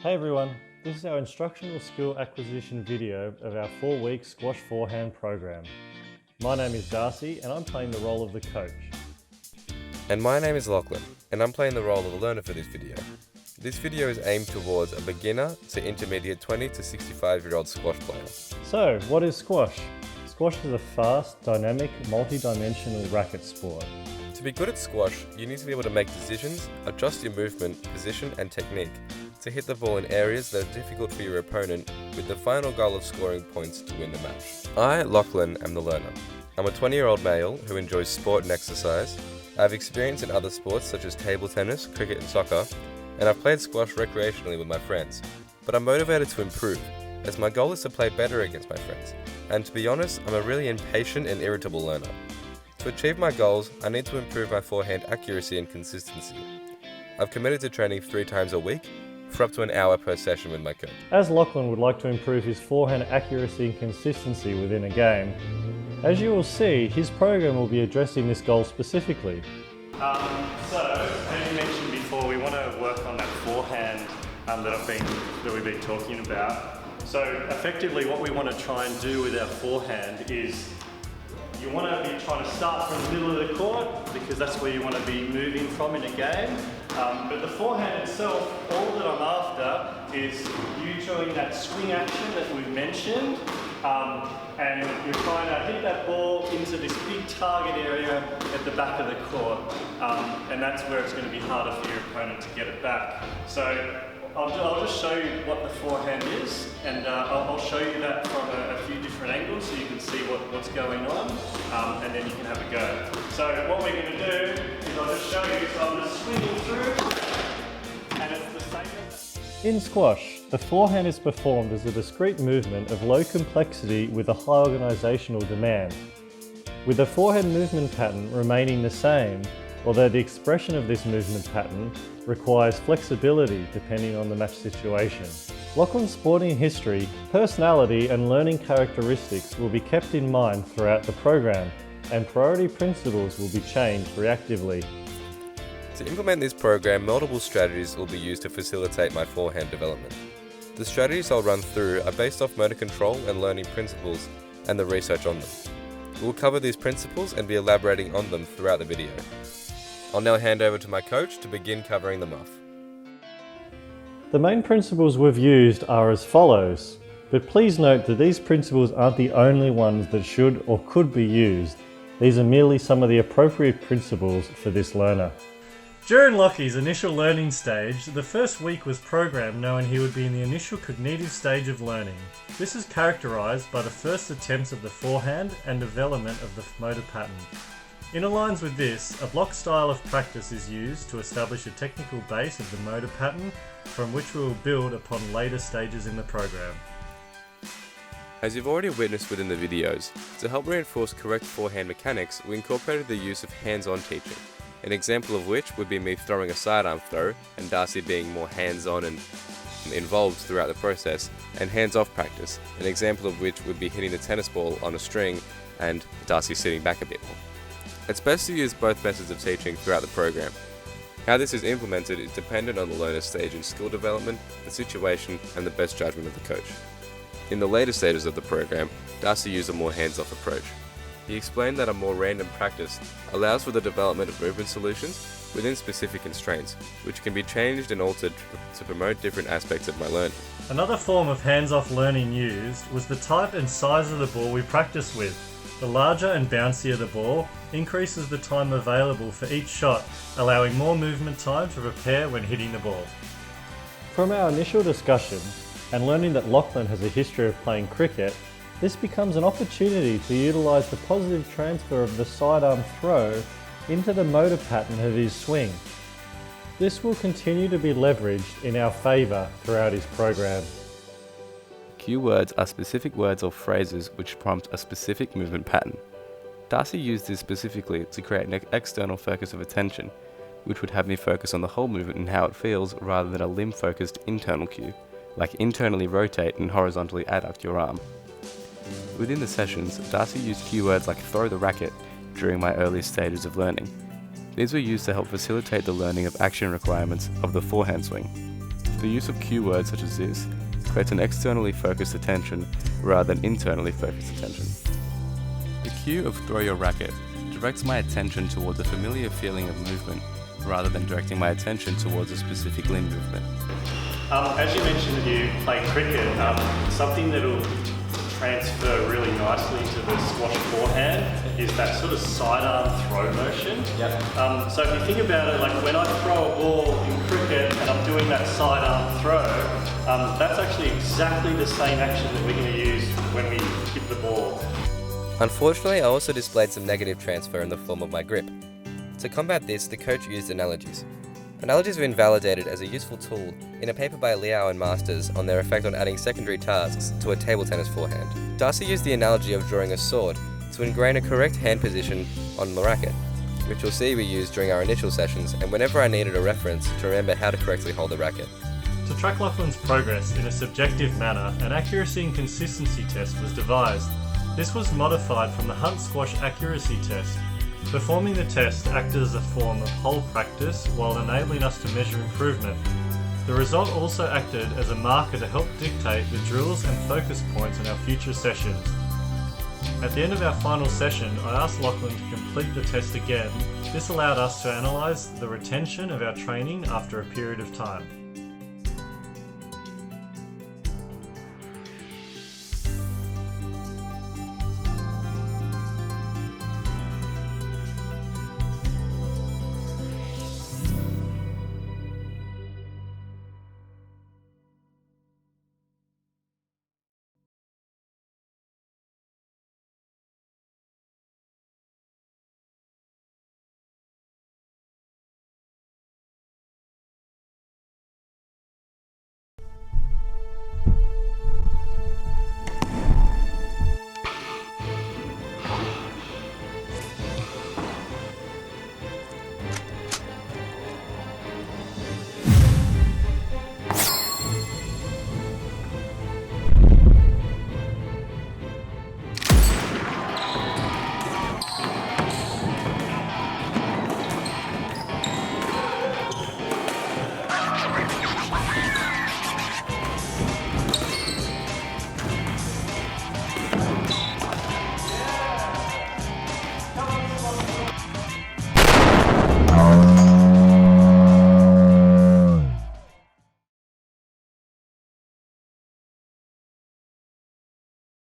Hey everyone, this is our instructional skill acquisition video of our 4-week squash forehand program. My name is Darcy and I'm playing the role of the coach. And my name is Lachlan, and I'm playing the role of the learner for this video. This video is aimed towards a beginner to intermediate 20 to 65-year-old squash player. So, what is squash? Squash is a fast, dynamic, multi-dimensional racket sport. To be good at squash, you need to be able to make decisions, adjust your movement, position and technique to hit the ball in areas that are difficult for your opponent with the final goal of scoring points to win the match. I, Lachlan, am the learner. I'm a 20-year-old male who enjoys sport and exercise. I have experience in other sports such as table tennis, cricket and soccer, and I've played squash recreationally with my friends. But I'm motivated to improve, as my goal is to play better against my friends. And to be honest, I'm a really impatient and irritable learner. To achieve my goals, I need to improve my forehand accuracy and consistency. I've committed to training 3 times a week, for up to an hour per session with my coach. As Lachlan would like to improve his forehand accuracy and consistency within a game, as you will see, his program will be addressing this goal specifically. As you mentioned before, we want to work on that forehand that we've been talking about. So effectively what we want to try and do with our forehand is you want to be trying to start from the middle of the court because that's where you want to be moving from in a game. But the forehand itself, all that I'm after is you doing that swing action that we've mentioned, and you're trying to hit that ball into this big target area at the back of the court, and that's where it's going to be harder for your opponent to get it back. So I'll just show you what the forehand is, and I'll show you that from a few different angles so you can see what's going on, and then you can have a go. So what we're going to do is I'll just show you, so I'm just swinging through, and it's the same as... In squash, the forehand is performed as a discrete movement of low complexity with a high organisational demand, with the forehand movement pattern remaining the same, although the expression of this movement pattern requires flexibility depending on the match situation. Lachlan's sporting history, personality and learning characteristics will be kept in mind throughout the program, and priority principles will be changed reactively. To implement this program, multiple strategies will be used to facilitate my forehand development. The strategies I'll run through are based off motor control and learning principles and the research on them. We'll cover these principles and be elaborating on them throughout the video. I'll now hand over to my coach to begin covering them off. The main principles we've used are as follows, but please note that these principles aren't the only ones that should or could be used. These are merely some of the appropriate principles for this learner. During Lockie's initial learning stage, the first week was programmed knowing he would be in the initial cognitive stage of learning. This is characterised by the first attempts of the forehand and development of the motor pattern. In alliance with this, a block style of practice is used to establish a technical base of the motor pattern from which we will build upon later stages in the program. As you've already witnessed within the videos, to help reinforce correct forehand mechanics, we incorporated the use of hands-on teaching. An example of which would be me throwing a sidearm throw and Darcy being more hands-on and involved throughout the process, and hands-off practice, an example of which would be hitting the tennis ball on a string and Darcy sitting back a bit more. It's best to use both methods of teaching throughout the program. How this is implemented is dependent on the learner's stage in skill development, the situation, and the best judgment of the coach. In the later stages of the program, Darcy used a more hands-off approach. He explained that a more random practice allows for the development of movement solutions within specific constraints, which can be changed and altered to promote different aspects of my learning. Another form of hands-off learning used was the type and size of the ball we practiced with. The larger and bouncier the ball increases the time available for each shot, allowing more movement time to prepare when hitting the ball. From our initial discussion, and learning that Lachlan has a history of playing cricket, this becomes an opportunity to utilise the positive transfer of the sidearm throw into the motor pattern of his swing. This will continue to be leveraged in our favour throughout his program. Cue words are specific words or phrases which prompt a specific movement pattern. Darcy used this specifically to create an external focus of attention, which would have me focus on the whole movement and how it feels rather than a limb-focused internal cue, like internally rotate and horizontally adduct your arm. Within the sessions, Darcy used cue words like throw the racket during my earliest stages of learning. These were used to help facilitate the learning of action requirements of the forehand swing. The use of cue words such as this creates an externally focused attention rather than internally focused attention. The cue of throw your racket directs my attention towards a familiar feeling of movement rather than directing my attention towards a specific limb movement. As you mentioned that you play cricket, something that will transfer really nicely to the squash forehand is that sort of sidearm throw motion. Yep. So if you think about it, like when I throw a ball in cricket and I'm doing that sidearm throw, that's actually exactly the same action that we're going to use when we hit the ball. Unfortunately, I also displayed some negative transfer in the form of my grip. To combat this, the coach used analogies. Analogies have been validated as a useful tool in a paper by Liao and Masters on their effect on adding secondary tasks to a table tennis forehand. Darcy used the analogy of drawing a sword to ingrain a correct hand position on the racket, which you'll see we used during our initial sessions and whenever I needed a reference to remember how to correctly hold the racket. To track Lachlan's progress in a subjective manner, an accuracy and consistency test was devised. This was modified from the Hunt Squash Accuracy Test. Performing the test acted as a form of whole practice while enabling us to measure improvement. The result also acted as a marker to help dictate the drills and focus points in our future sessions. At the end of our final session, I asked Lachlan to complete the test again. This allowed us to analyse the retention of our training after a period of time.